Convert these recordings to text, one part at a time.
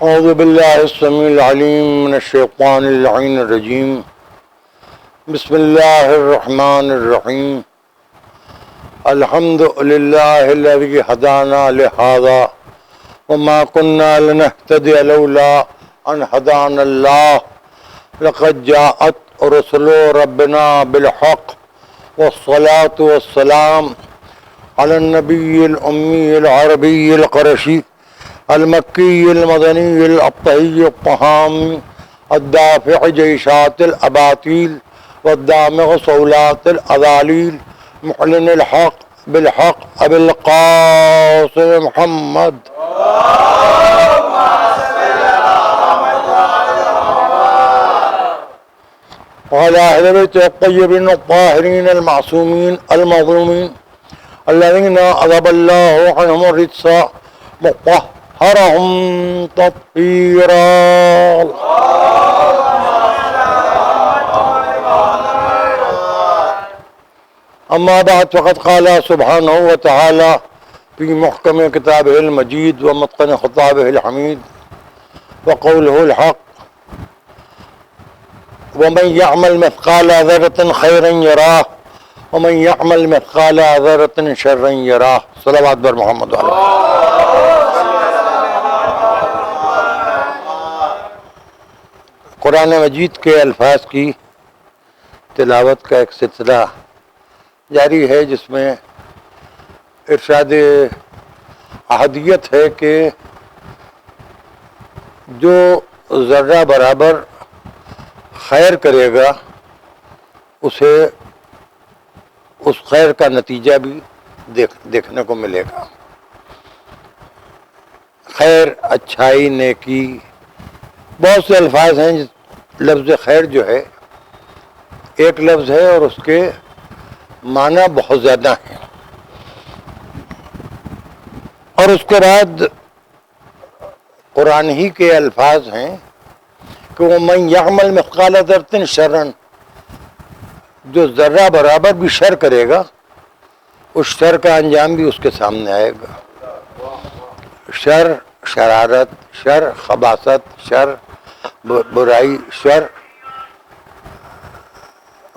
اعوذ باللہ السمیع العلیم من الشیطان اللعین الرجیم بسم اللہ الرحمن الرحیم الحمد للہ الذی ہدانا لہذا وما كنا لنهتدی لولا ان ہدانا اللہ لقد جاءت رسل ربنا بالحق والصلاة والسلام على النبی الامی العربی القرشی المکی المدنی الابطحی الطحامی الدافع جیشات الاباطیل والدامغ صولات الاذالیل معلن الحق بالحق ابی القاسم محمد وعلى أهل بيته الطيبين الطاهرين المعصومين المظلومين الذين أذهب الله عنهم الرجس وطهرهم تطهيرا. أما بعد فقد قال سبحانه وتعالى في محكم كتابه المجيد ومتقن خطابه الحميد وقوله الحق ومن يعمل مثقال ذرة خيرا يراه ومن يعمل مثقال ذرة شرا يراه. صلوات بر محمد قرآن مجید کے الفاظ کی تلاوت کا ایک سلسلہ جاری ہے جس میں ارشاد احدیت ہے کہ جو ذرہ برابر خیر کرے گا اسے اس خیر کا نتیجہ بھی دیکھنے کو ملے گا. خیر، اچھائی، نیکی، بہت سے الفاظ ہیں. لفظ خیر جو ہے ایک لفظ ہے اور اس کے معنی بہت زیادہ ہیں. اور اس کے بعد قرآن ہی کے الفاظ ہیں کہ وہ من یعمل مثقال ذرة شرا، جو ذرہ برابر بھی شر کرے گا اس شر کا انجام بھی اس کے سامنے آئے گا. شر، شرارت، شر، خباثت، شر، برائی، شر،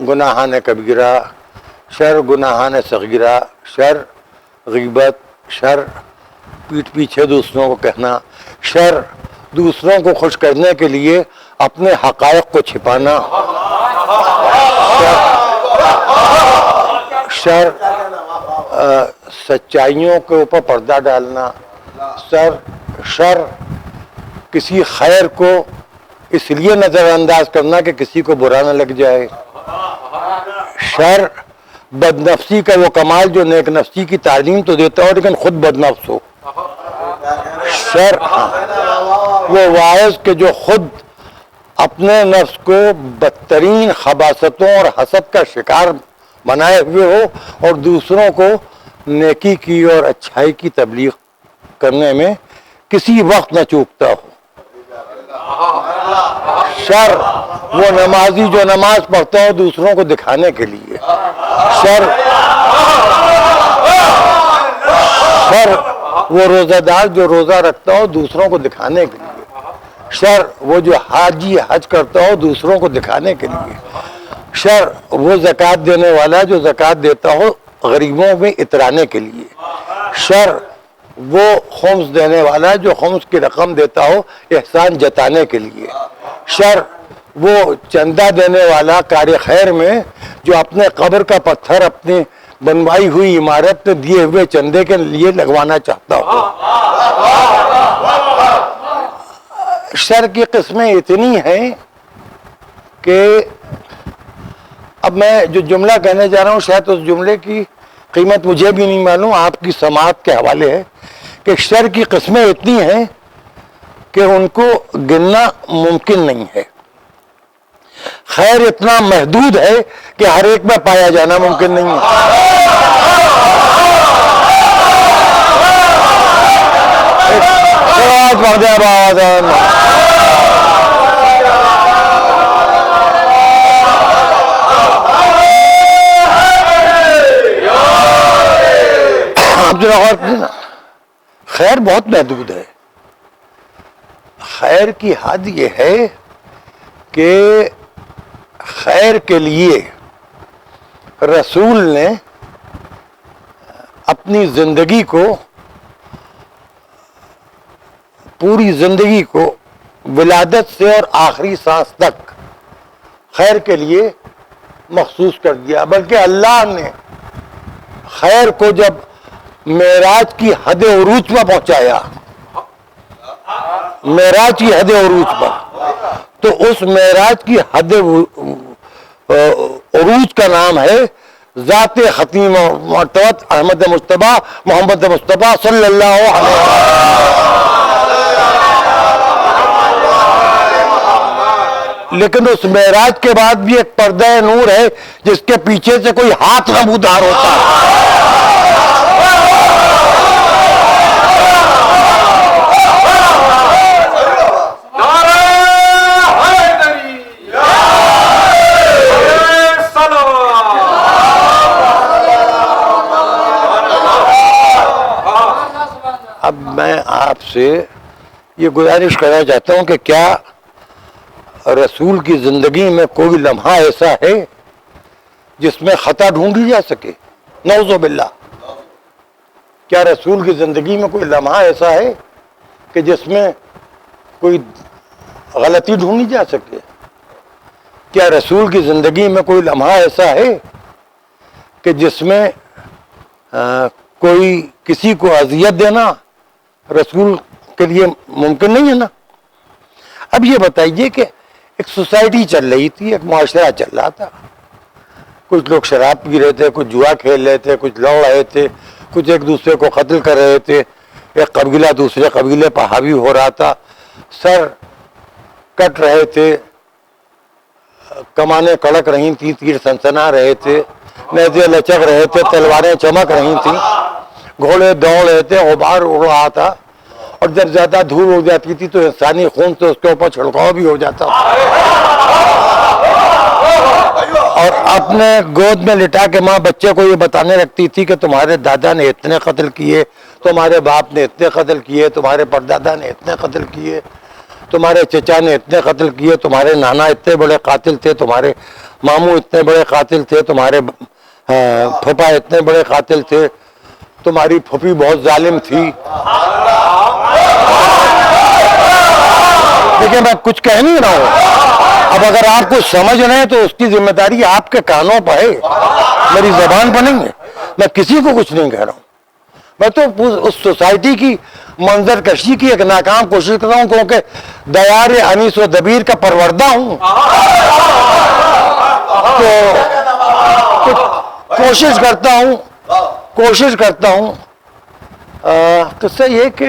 گناہان کبیرہ، شر، گناہان صغیرہ، شر، غیبت، شر، پیٹھ پیچھے دوسروں کو کہنا، شر، دوسروں کو خوش کرنے کے لیے اپنے حقائق کو چھپانا، شر، سچائیوں کے اوپر پردہ ڈالنا، شر، کسی خیر کو اس لیے نظر انداز کرنا کہ کسی کو برا نہ لگ جائے، شر، بد نفسی کا وہ کمال جو نیک نفسی کی تعلیم تو دیتا ہو لیکن خود بد نفس ہو، شر، وہ واعظ کہ جو خود اپنے نفس کو بدترین خباثتوں اور حسد کا شکار بنائے ہوئے ہو اور دوسروں کو نیکی کی اور اچھائی کی تبلیغ کرنے میں کسی وقت نہ چوکتا ہو. شر، وہ نمازی جو نماز پڑھتا ہو دوسروں کو دکھانے کے لیے، شر، وہ روزہ دار جو روزہ رکھتا ہو دوسروں کو دکھانے کے لیے، شر، وہ جو حاجی حج کرتا ہو دوسروں کو دکھانے کے لیے، شر، وہ زکوٰۃ دینے والا جو زکوٰۃ دیتا ہو غریبوں میں اترانے کے لیے، شر، وہ خمس دینے والا جو خمس کی رقم دیتا ہو احسان جتانے کے لیے، شر، وہ چندہ دینے والا کار خیر میں جو اپنے قبر کا پتھر اپنی بنوائی ہوئی عمارت میں دیے ہوئے چندے کے لیے لگوانا چاہتا ہو. شر کی قسمیں اتنی ہیں کہ اب میں جو جملہ کہنے جا رہا ہوں شاید اس جملے کی قیمت مجھے بھی نہیں معلوم، آپ کی سماعت کے حوالے ہے کہ شر کی قسمیں اتنی ہیں کہ ان کو گننا ممکن نہیں ہے. خیر اتنا محدود ہے کہ ہر ایک میں پایا جانا ممکن نہیں ہے. خیر بہت محدود ہے. خیر کی حد یہ ہے کہ خیر کے لیے رسول نے اپنی زندگی کو، پوری زندگی کو ولادت سے اور آخری سانس تک خیر کے لیے مخصوص کر دیا. بلکہ اللہ نے خیر کو جب معراج کی حد عروج پر پہنچایا، معراج کی حد عروج پر، تو اس معراج کی حد عروج کا نام ہے ذات ختیم مرتبت احمد مصطفیٰ محمد مصطفیٰ صلی اللہ علیہ وسلم. لیکن اس معراج کے بعد بھی ایک پردہ نور ہے جس کے پیچھے سے کوئی ہاتھ نمودار ہوتا ہے. اب میں آپ سے یہ گزارش کرنا چاہتا ہوں کہ کیا رسول کی زندگی میں کوئی لمحہ ایسا ہے جس میں خطا ڈھونڈی جا سکے؟ نعوذ باللہ. کیا رسول کی زندگی میں کوئی لمحہ ایسا ہے کہ جس میں کوئی غلطی ڈھونڈی جا سکے؟ کیا رسول کی زندگی میں کوئی لمحہ ایسا ہے کہ جس میں کوئی کسی کو اذیت دینا رسول کے لیے ممکن نہیں ہے نا؟ اب یہ بتائیے کہ ایک سوسائٹی چل رہی تھی، ایک معاشرہ چل رہا تھا، کچھ لوگ شراب پی رہے تھے، کچھ جوا کھیل رہے تھے، کچھ لڑ رہے تھے، کچھ ایک دوسرے کو قتل کر رہے تھے، ایک قبیلہ دوسرے قبیلے پر حاوی ہو رہا تھا، سر کٹ رہے تھے، کمانیں کڑک رہی تھیں، تیر سنسنا رہے تھے، نیزے لچک رہے تھے، تلواریں چمک رہی تھیں، گھوڑے دوڑ رہے تھے، غبار اڑ رہا تھا، اور جب زیادہ دھول اڑ جاتی تھی تو انسانی خون سے اس کے اوپر چھڑکاؤ بھی ہو جاتا تھا. اور اپنے گود میں لٹا کے ماں بچے کو یہ بتانے لگتی تھی کہ تمہارے دادا نے اتنے قتل کیے، تمہارے باپ نے اتنے قتل کیے، تمہارے پردادا نے اتنے قتل کیے، تمہارے چچا نے اتنے قتل کیے، تمہارے نانا اتنے بڑے قاتل تھے، تمہارے ماموں اتنے بڑے قاتل تھے، تمہارے پھپھا اتنے بڑے قاتل تھے، تمہاری پھوپھی بہت ظالم تھی. لیکن میں کچھ کہہ نہیں رہا ہوں. اب اگر آپ کچھ سمجھ رہے ہیں تو اس کی ذمہ داری آپ کے کانوں پر ہے، میری زبان پر نہیں ہے. میں کسی کو کچھ نہیں کہہ رہا ہوں. میں تو اس سوسائٹی کی منظر کشی کی ایک ناکام کوشش کر رہا ہوں، کیونکہ دیار انیس و دبیر کا پروردہ ہوں. تو کوشش کرتا ہوں. قصہ یہ کہ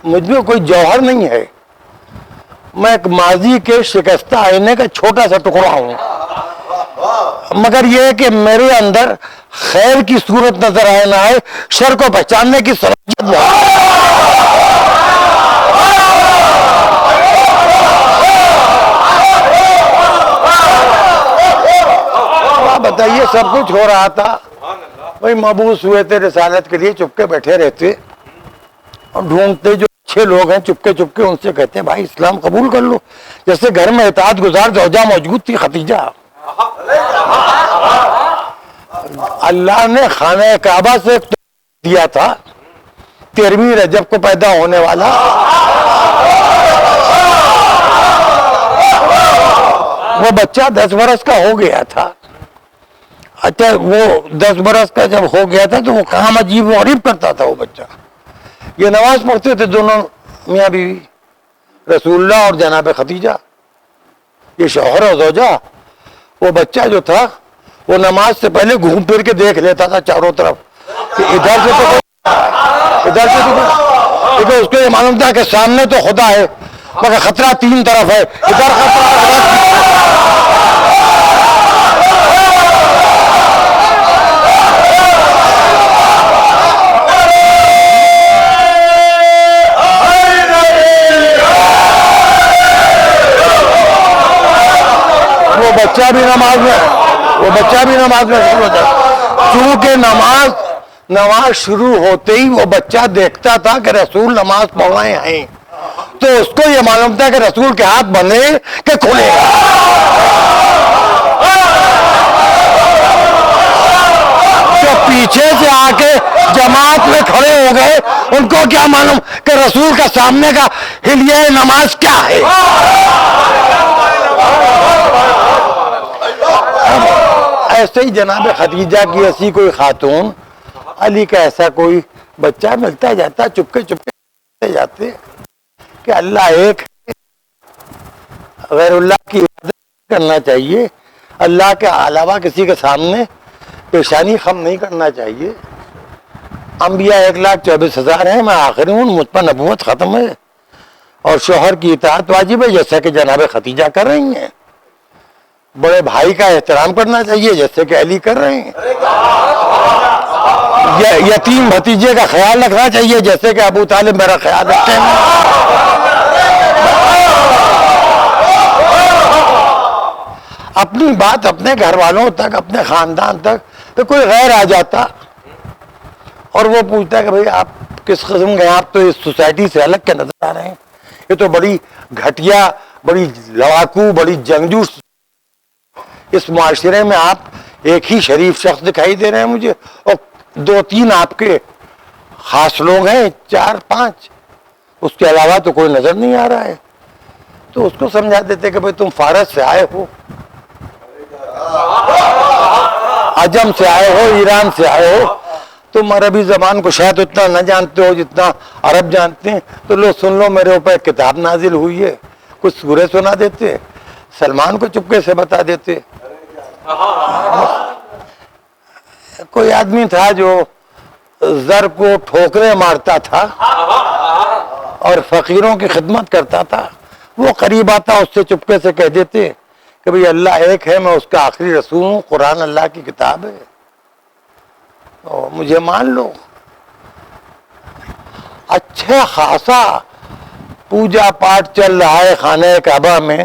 مجھ میں کوئی جوہر نہیں ہے، میں ایک ماضی کے شکستہ آئینے کا چھوٹا سا ٹکڑا ہوں، مگر یہ ہے کہ میرے اندر خیر کی صورت نظر آئے نہ آئے، شر کو پہچاننے کی صلاحیت ہے. بتائیے سب کچھ ہو رہا تھا، وہی مبعوث ہوئے تھے رسالت کے لیے، چپکے بیٹھے رہتے اور ڈھونڈتے جو اچھے لوگ ہیں چپکے ان سے کہتے ہیں بھائی اسلام قبول کر لو. جیسے گھر میں اطاعت گزار زوجہ موجود تھی خدیجہ. اللہ نے خانہ کعبہ سے دیا تھا 13ویں رجب کو پیدا ہونے والا، وہ بچہ 10 برس کا ہو گیا تھا. اچھا وہ 10 برس کا جب ہو گیا تھا تو وہ کام عجیب و غریب کرتا تھا. وہ بچہ یہ نماز پڑھتے تھے دونوں میاں بیوی، رسول اللہ اور جناب خدیجہ، یہ شوہر اور زوجہ. وہ بچہ جو تھا وہ نماز سے پہلے گھوم پھر کے دیکھ لیتا تھا چاروں طرف کہ ادھر سے تو کیونکہ اس کو یہ معلوم تھا کہ سامنے تو خدا ہے مگر خطرہ 3 طرف ہے، ادھر وہ بچہ بھی نماز میں شروع ہوتا ہے. چونکہ نماز شروع ہوتے ہی وہ بچہ دیکھتا تھا کہ رسول نماز پڑھ رہے ہیں تو اس کو یہ معلوم تھا کہ رسول کے ہاتھ بندھے کہ کھلے گا. جو پیچھے سے آ کے جماعت میں کھڑے ہو گئے ان کو کیا معلوم کہ رسول کا سامنے کا حلیہ نماز کیا ہے. ایسے ہی جناب خدیجہ کی ایسی کوئی خاتون، علی کا ایسا کوئی بچہ ملتا جاتا، چپکے چپکے جاتے کہ اللہ ایک ہے، غیر اللہ کی عبادت کرنا چاہیے، اللہ کے علاوہ کسی کے سامنے پیشانی خم نہیں کرنا چاہیے. انبیاء 1,24,000 ہیں، میں آخری ہوں، مجھ پر نبوت ختم ہے اور شوہر کی اطاعت واجب ہے جیسا کہ جناب خدیجہ کر رہی ہیں. بڑے بھائی کا احترام کرنا چاہیے جیسے کہ علی کر رہے ہیں. یتیم بھتیجے کا خیال رکھنا چاہیے جیسے کہ ابو طالب میرا خیال رکھتے ہیں. اپنی بات اپنے گھر والوں تک، اپنے خاندان تک، تو کوئی غیر آ جاتا اور وہ پوچھتا ہے کہ بھئی آپ کس قسم کے ہیں، آپ تو اس سوسائٹی سے الگ کے نظر آ رہے ہیں، یہ تو بڑی گھٹیا، بڑی لڑاکو، بڑی جنگجو، اس معاشرے میں آپ ایک ہی شریف شخص دکھائی دے رہے ہیں مجھے، اور 2-3 آپ کے خاص لوگ ہیں، 4-5، اس کے علاوہ تو کوئی نظر نہیں آ رہا ہے. تو اس کو سمجھا دیتے کہ بھئی تم فارس سے آئے ہو، عجم سے آئے ہو، ایران سے آئے ہو، تم عربی زبان کو شاید اتنا نہ جانتے ہو جتنا عرب جانتے ہیں، تو لو سن لو میرے اوپر ایک کتاب نازل ہوئی ہے، کچھ سورے سنا دیتے، سلمان کو چپکے سے بتا دیتے. کوئی آدمی تھا جو زر کو ٹھوکریں مارتا تھا اور فقیروں کی خدمت کرتا تھا، وہ قریب آتا اس سے چپکے سے کہہ دیتے کہ بھئی اللہ ایک ہے، میں اس کا آخری رسول ہوں، قرآن اللہ کی کتاب ہے، اور مجھے مان لو. اچھا خاصا پوجا پاٹ چل رہا ہے خانہ کعبہ میں،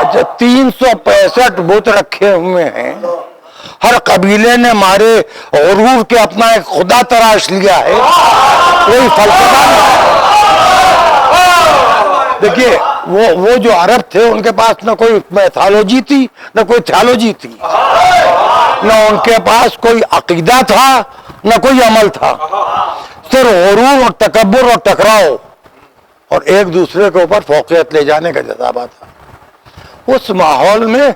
اچھا 365 بت رکھے ہوئے ہیں، ہر قبیلے نے ہمارے غرور کے اپنا ایک خدا تراش لیا ہے، کوئی فلسفہ نہیں. دیکھیے وہ جو عرب تھے ان کے پاس نہ کوئی میتھالوجی تھی نہ کوئی تھیالوجی تھی، نہ ان کے پاس کوئی عقیدہ تھا نہ کوئی عمل تھا، صرف غرور اور تکبر اور ٹکراؤ اور ایک دوسرے کے اوپر فوقیت لے جانے کا جذبہ تھا. اس ماحول میں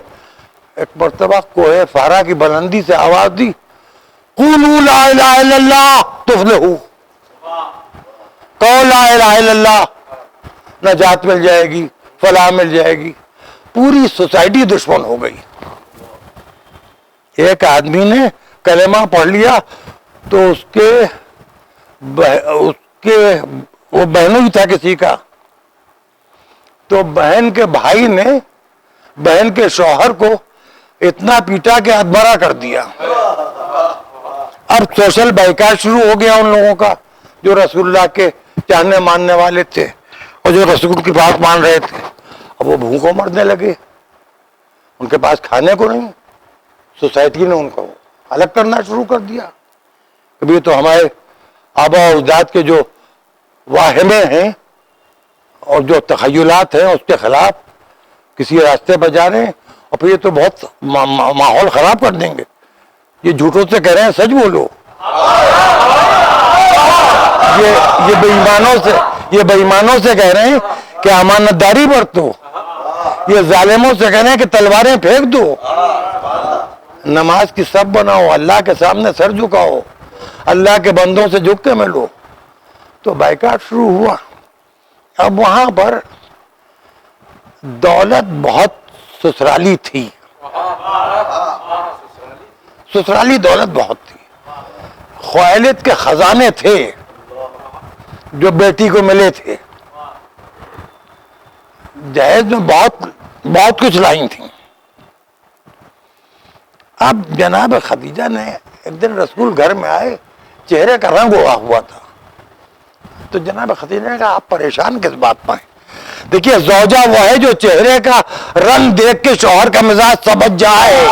ایک مرتبہ کوہ فارا کی بلندی سے آواز دی، قولوا لا الہ الا اللہ تفلحوا، کہو لا الہ الا اللہ، نجات مل جائے گی، فلاح مل جائے گی. پوری سوسائٹی دشمن ہو گئی. ایک آدمی نے کلمہ پڑھ لیا تو اس کے وہ بہنوں ہی تھا کسی کا، تو بہن کے بھائی نے بہن کے شوہر کو اتنا پیٹا کہ ادبرا کر دیا. اب سوشل بائیکاٹ شروع ہو گیا ان لوگوں کا جو رسول اللہ کے چاہنے ماننے والے تھے اور جو رسول کی بات مان رہے تھے. اب وہ بھوکوں مرنے لگے، ان کے پاس کھانے کو نہیں، سوسائٹی نے ان کو الگ کرنا شروع کر دیا. ابھی تو ہمارے آبا و اجداد کے جو واہمے ہیں اور جو تخیلات ہیں اس کے خلاف کسی راستے پر جا رہے ہیں، اور پھر یہ تو بہت ماحول خراب کر دیں گے. یہ جھوٹوں سے کہہ رہے ہیں سچ بولو، یہ بے ایمانوں سے کہہ رہے ہیں کہ امانت داری برتو، یہ ظالموں سے کہہ رہے ہیں کہ تلواریں پھینک دو. نماز کی سب بناؤ، اللہ کے سامنے سر جھکاؤ، اللہ کے بندوں سے جھک کے ملو. تو بائیکاٹ شروع ہوا. اب وہاں پر دولت بہت سسرالی تھی، سسرالی دولت بہت تھی. خوائلد کے خزانے تھے جو بیٹی کو ملے تھے، جہیز میں بہت کچھ لائی تھیں. اب جناب خدیجہ نے ایک دن رسول گھر میں آئے، چہرے کا رنگ اڑا ہوا تھا. تو جناب خدیجہ نے کہا آپ پریشان کس بات پہ ہیں؟ دیکھیے زوجہ وہ ہے جو چہرے کا رنگ دیکھ کے شوہر کا مزاج سمجھ جائے.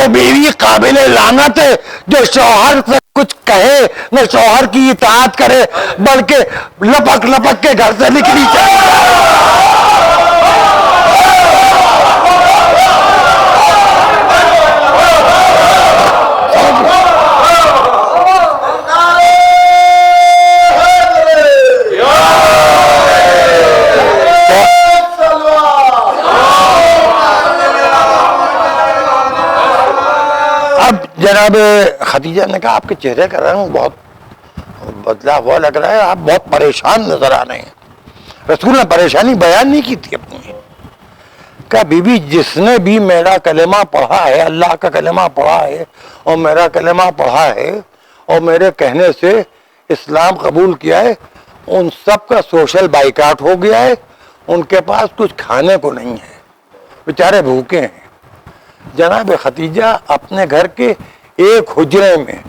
وہ بیوی قابل لعنت ہے جو شوہر سے کچھ کہے نہ شوہر کی اطاعت کرے بلکہ لپک لپک کے گھر سے نکلی چاہیے. جناب خدیجہ نے کہا آپ کے چہرے کا رنگ بہت بدلا ہوا لگ رہا ہے, آپ بہت پریشان نظر آ رہے ہیں. رسول نے پریشانی بیان نہیں کی تھی اپنی. کہا بی بی جس نے بھی میرا کلمہ پڑھا ہے, اللہ کا کلمہ پڑھا ہے اور میرا کلمہ پڑھا ہے اور میرے کہنے سے اسلام قبول کیا ہے, ان سب کا سوشل بائیکاٹ ہو گیا ہے, ان کے پاس کچھ کھانے کو نہیں ہے, بیچارے بھوکے ہیں. جناب خدیجہ اپنے گھر کے ایک حجرے میں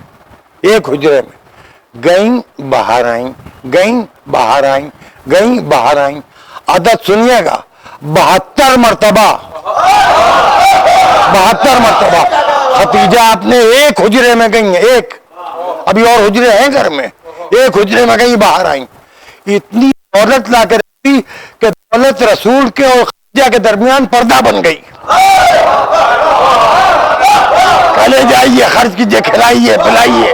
گئیں باہر آئیں, گئیں باہر آئیں, گئیں باہر آئیں. عدد سنیے گا, 72 مرتبہ خدیجہ اپنے ایک حجرے میں گئی ہیں, ایک, ابھی اور حجرے ہیں گھر میں, ایک حجرے میں گئی باہر آئیں. اتنی دولت لا کے رکھی کہ دولت رسول کے اور خدیجہ کے درمیان پردہ بن گئی. چلے جائیے, خرچ کیجیے, کھلائیے پلائیے,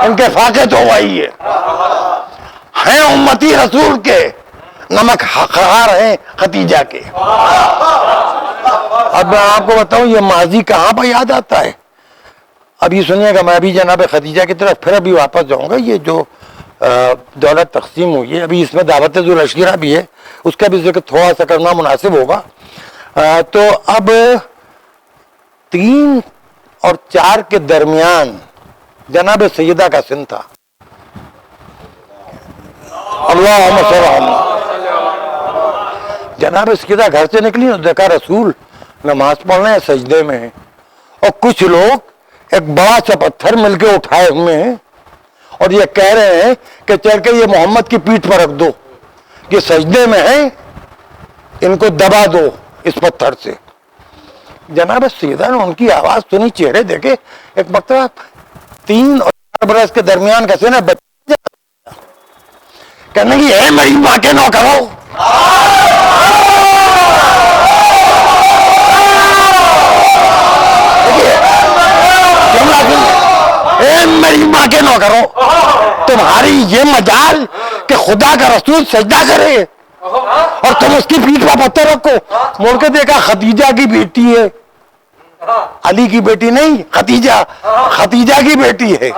ان کے فاقے تو آئیے. ہیں امتی رسول کے, نمک حقار ہیں خدیجہ کے. اب میں آپ کو بتاؤں یہ ماضی کہاں پہ یاد آتا ہے. ابھی سنیے گا, میں ابھی جناب خدیجہ کی طرف پھر ابھی واپس جاؤں گا. یہ جو دولت تقسیم ہوئی ہے ابھی اس میں دعوت ذو العشیرہ بھی ہے, اس کا بھی ذکر تھوڑا سا کرنا مناسب ہوگا. تو اب 3 اور 4 کے درمیان جناب سیدہ کا سن تھا. اللہم صل علی. جناب سیدہ گھر سے نکلی اور دیکھا رسول نماز پڑھ رہے ہیں, سجدے میں ہیں, اور کچھ لوگ ایک بڑا سا پتھر مل کے اٹھائے ہوئے ہیں اور یہ کہہ رہے ہیں کہ چل کے یہ محمد کی پیٹھ پر رکھ دو, یہ سجدے میں ہیں, ان کو دبا دو اس پتھر سے. جناب سیدہ نے ان کی آواز سنی, چہرے دیکھے, ایک مرتبہ 3 اور 4 برس کے درمیان کا سن کہنے کی اے میری ماں کے نوکرو, اے میری ماں کے نوکرو, تمہاری یہ مجال کہ خدا کا رسول سجدہ کرے اور تم اس کی پیٹھ پر پتھر رکھو. مڑ کے دیکھا خدیجہ کی بیٹی ہے, علی کی بیٹی نہیں, خدیجہ کی بیٹی ہے,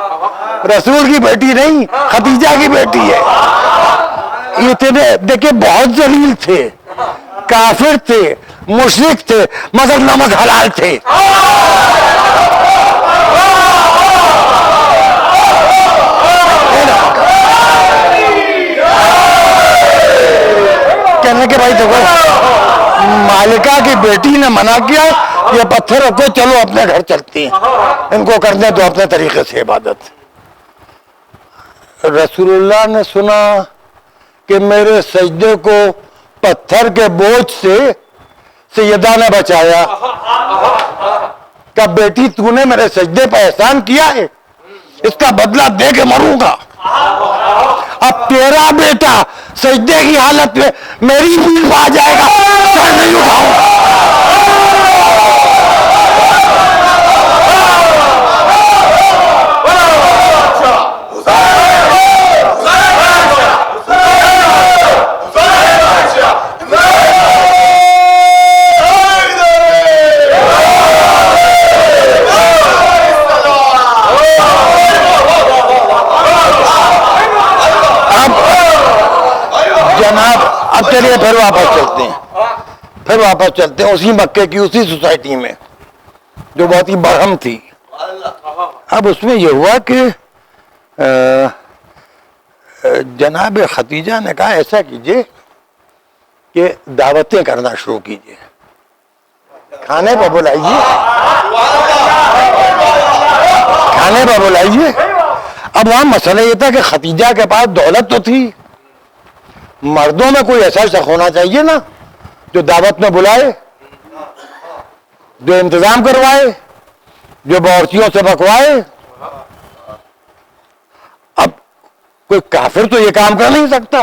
رسول کی بیٹی نہیں, خدیجہ کی بیٹی ہے. اتنے دیکھیں بہت ذلیل تھے, کافر تھے, مشرک تھے, مگر نمک حلال تھے. کہنے کے بھائی دیکھو مالکہ کی بیٹی نے منع کیا, یہ پتھر رکھو, چلو اپنے گھر چلتی ہیں, ان کو کرنے دو اپنے طریقے سے عبادت. رسول اللہ نے سنا کہ میرے سجدے کو پتھر کے بوجھ سے سیدہ نے بچایا. کہ بیٹی تو نے میرے سجدے پر احسان کیا ہے, اس کا بدلہ دے کے مروں گا. اب تیرا بیٹا سجدے کی حالت میں میری پیٹھ پہ آ جائے گا, سر نہیں اٹھاؤں گا. جناب اب چلیے پھر واپس چلتے ہیں اسی مکے کی اسی سوسائٹی میں جو بہت ہی برہم تھی. اب اس میں یہ ہوا کہ جناب خدیجہ نے کہا ایسا کیجئے کہ دعوتیں کرنا شروع کیجئے, کھانے پہ بلائیے. اب وہاں مسئلہ یہ تھا کہ خدیجہ کے پاس دولت تو تھی, مردوں میں کوئی ایسا شخص ہونا چاہیے نا جو دعوت میں بلائے, جو انتظام کروائے, جو باورچیوں سے بکوائے. اب کوئی کافر تو یہ کام کر نہیں سکتا.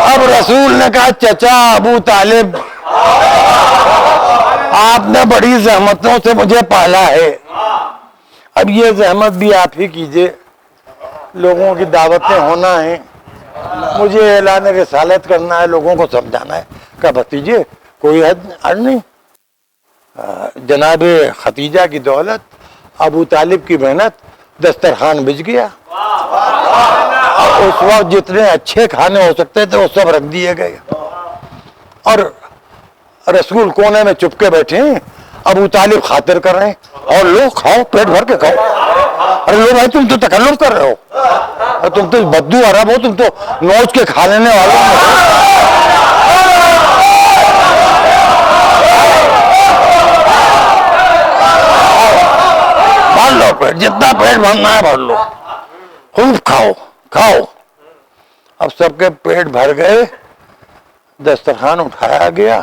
اب رسول نے کہا چچا ابو طالب آپ نے بڑی زحمتوں سے مجھے پالا ہے, اب یہ زحمت بھی آپ ہی کیجئے, لوگوں کی دعوتیں ہونا ہے, مجھے اعلان رسالت کرنا ہے, لوگوں کو سمجھانا ہے. کہا بھتیجے کوئی حد نہیں. جناب ختیجہ کی دولت, ابو طالب کی محنت, دسترخوان بچ گیا. اس وقت جتنے اچھے کھانے ہو سکتے تھے وہ سب رکھ دیے گئے, اور رسول کونے میں چپ کے بیٹھے ہیں, ابو طالب خاطر کر رہے ہیں, اور لو کھاؤ, پیٹ بھر کے کھاؤ. ارے لو بھائی تم تو تکلف کر رہے ہو, تم تو بدو عرب ہو, تم تو نوچ کے کھا لینے والے بھر لو پیٹ, جتنا پیٹ بھرنا ہے بھر لو, خوب کھاؤ کھاؤ. اب سب کے پیٹ بھر گئے, دسترخوان اٹھایا گیا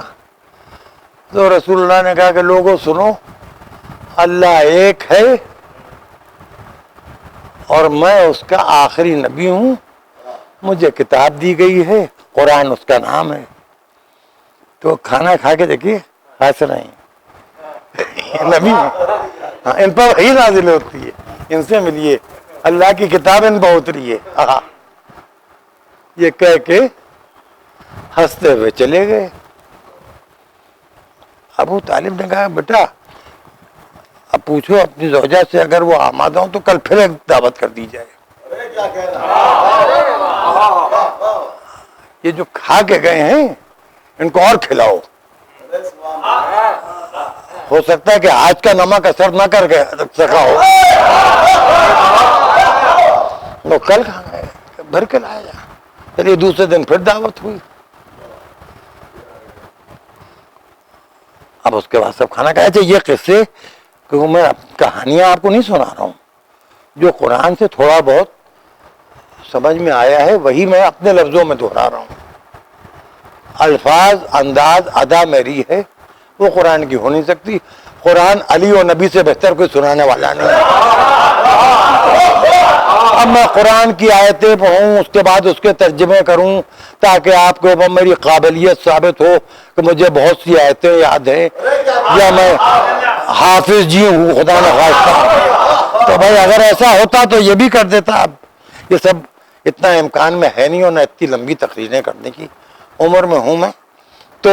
تو رسول اللہ نے کہا کہ لوگوں سنو, اللہ ایک ہے اور میں اس کا آخری نبی ہوں, مجھے کتاب دی گئی ہے, قرآن اس کا نام ہے. تو کھانا کھا کے دیکھیے ہنس رہے ہیں نبی, ہاں ان پر وحی نازل ہوتی ہے, ان سے ملیے, اللہ کی کتاب ان پر اتری ہے. یہ کہہ کے ہنستے ہوئے چلے گئے. ابو طالب نے کہا بیٹا اب پوچھو اپنی زوجہ سے, اگر وہ آمادہ ہوں تو کل پھر ایک دعوت کر دی جائے. یہ جو کھا کے گئے ہیں ان کو اور کھلاؤ, ہو سکتا ہے کہ آج کا نمک اثر نہ کر کے سکا ہو, وہ کل کھانا ہے بھر کے لایا جا. چلیے دوسرے دن پھر دعوت ہوئی. اب اس کے بعد سب کھانا کھایا. یہ قصے کہ میں کہانیاں آپ کو نہیں سنا رہا ہوں, جو قرآن سے تھوڑا بہت سمجھ میں آیا ہے وہی میں اپنے لفظوں میں دہرا رہا ہوں. الفاظ انداز ادا میری ہے, وہ قرآن کی ہو نہیں سکتی. قرآن علی اور نبی سے بہتر کوئی سنانے والا نہیں ہے. اب میں قرآن کی آیتیں پڑھوں, اس کے بعد اس کے ترجمے کروں تاکہ آپ کے اوپر میری قابلیت ثابت ہو کہ مجھے بہت سی آیتیں یاد ہیں, یا میں حافظ جی ہوں خدا نخواستہ. تو بھائی اگر ایسا ہوتا تو یہ بھی کر دیتا. اب یہ سب اتنا امکان میں ہے نہیں, اور نہ اتنی لمبی تقریریں کرنے کی عمر میں ہوں میں. تو